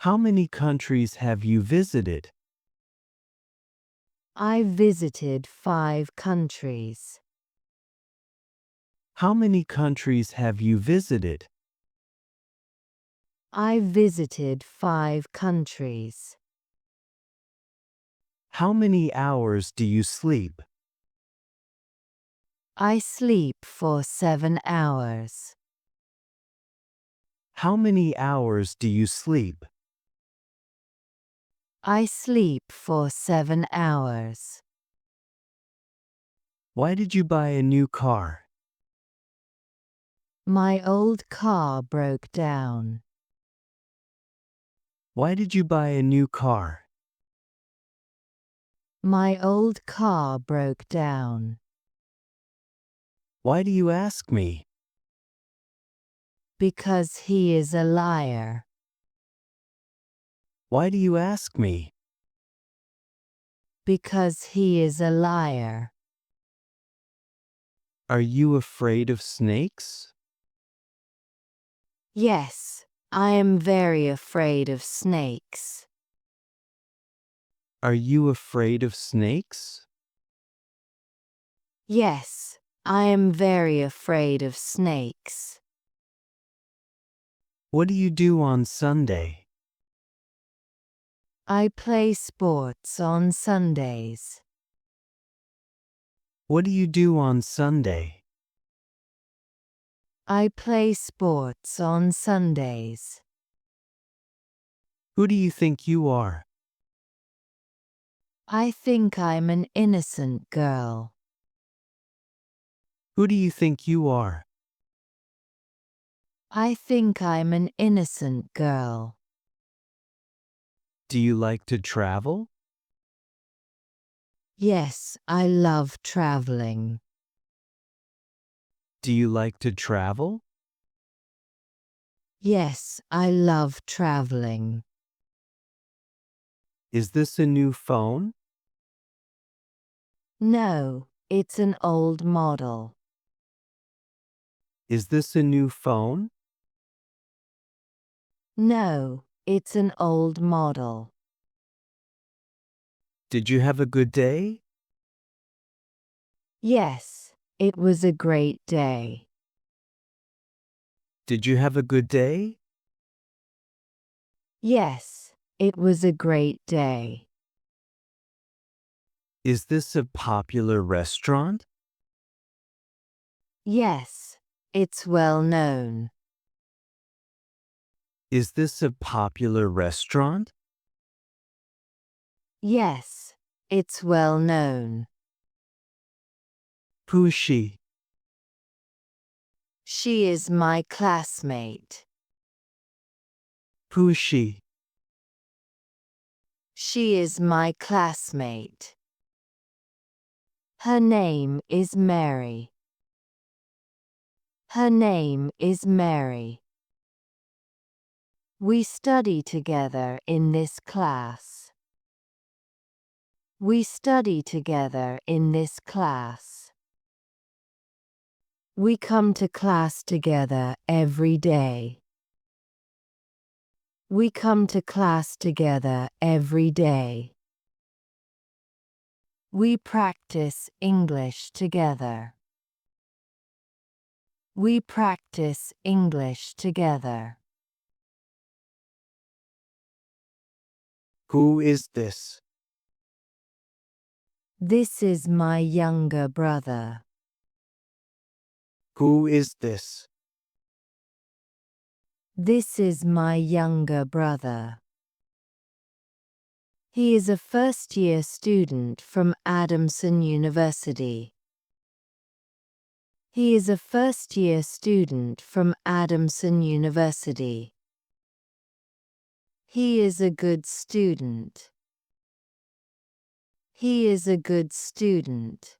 How many countries have you visited? I visited 5 countries. How many countries have you visited? I visited 5 countries. How many hours do you sleep? I sleep for 7 hours. How many hours do you sleep? I sleep for 7 hours. Why did you buy a new car? My old car broke down. Why did you buy a new car? My old car broke down. Why do you ask me? Because he is a liar. Why do you ask me? Because he is a liar. Are you afraid of snakes? Yes, I am very afraid of snakes. Are you afraid of snakes? Yes, I am very afraid of snakes. What do you do on Sunday? I play sports on Sundays. What do you do on Sunday? I play sports on Sundays. Who do you think you are? I think I'm an innocent girl. Who do you think you are? I think I'm an innocent girl. Do you like to travel? Yes, I love traveling. Do you like to travel? Yes, I love traveling. Is this a new phone? No, it's an old model. Is this a new phone? No, it's an old model. Did you have a good day? Yes, it was a great day. Did you have a good day? Yes, it was a great day. Is this a popular restaurant? Yes, it's well known. Is this a popular restaurant? Yes, it's well known. Who is she? She is my classmate. Who is she? She is my classmate. Her name is Mary. Her name is Mary. We study together in this class. We study together in this class. We come to class together every day. We come to class together every day. We practice English together. We practice English together. Who is this? This is my younger brother. Who is this? This is my younger brother. He is a first-year student from Adamson University. He is a first-year student from Adamson University. He is a good student. He is a good student.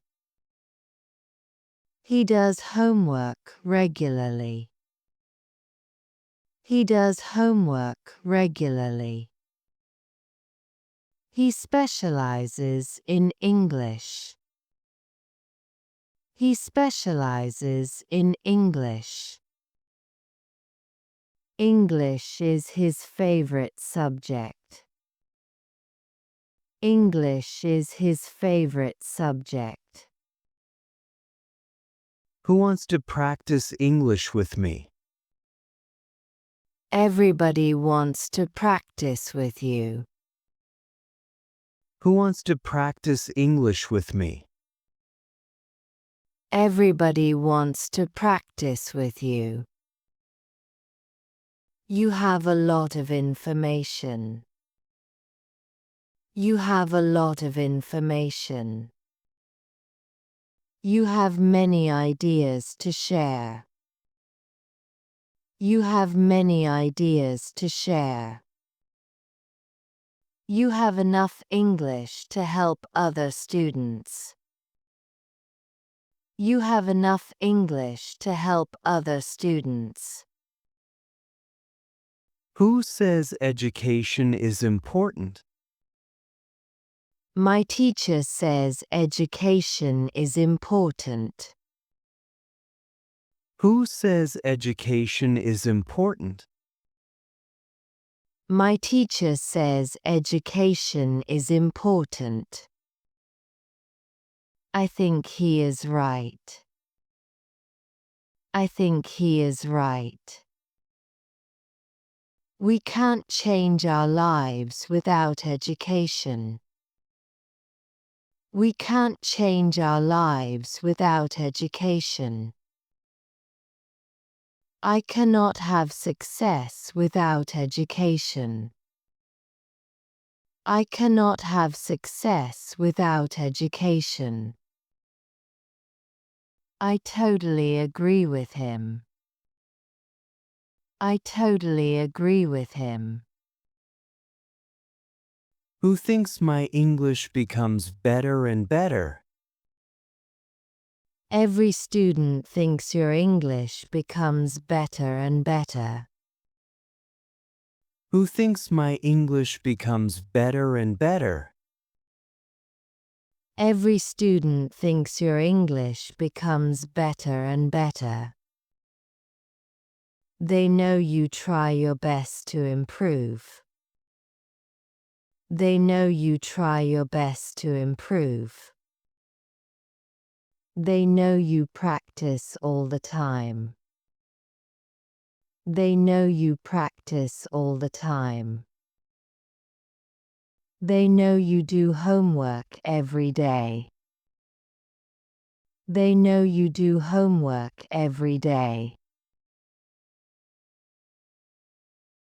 He does homework regularly. He does homework regularly. He specializes in English. He specializes in English. English is his favorite subject. English is his favorite subject. Who wants to practice English with me? Everybody wants to practice with you. Who wants to practice English with me? Everybody wants to practice with you. You have a lot of information. You have a lot of information. You have many ideas to share. You have many ideas to share. You have enough English to help other students. You have enough English to help other students. Who says education is important? My teacher says education is important. Who says education is important? My teacher says education is important. I think he is right. I think he is right. We can't change our lives without education. We can't change our lives without education. I cannot have success without education. I cannot have success without education. I totally agree with him. I totally agree with him. Who thinks my English becomes better and better? Every student thinks your English becomes better and better. Who thinks my English becomes better and better? Every student thinks your English becomes better and better. They know you try your best to improve. They know you try your best to improve. They know you practice all the time. They know you practice all the time. They know you do homework every day. They know you do homework every day.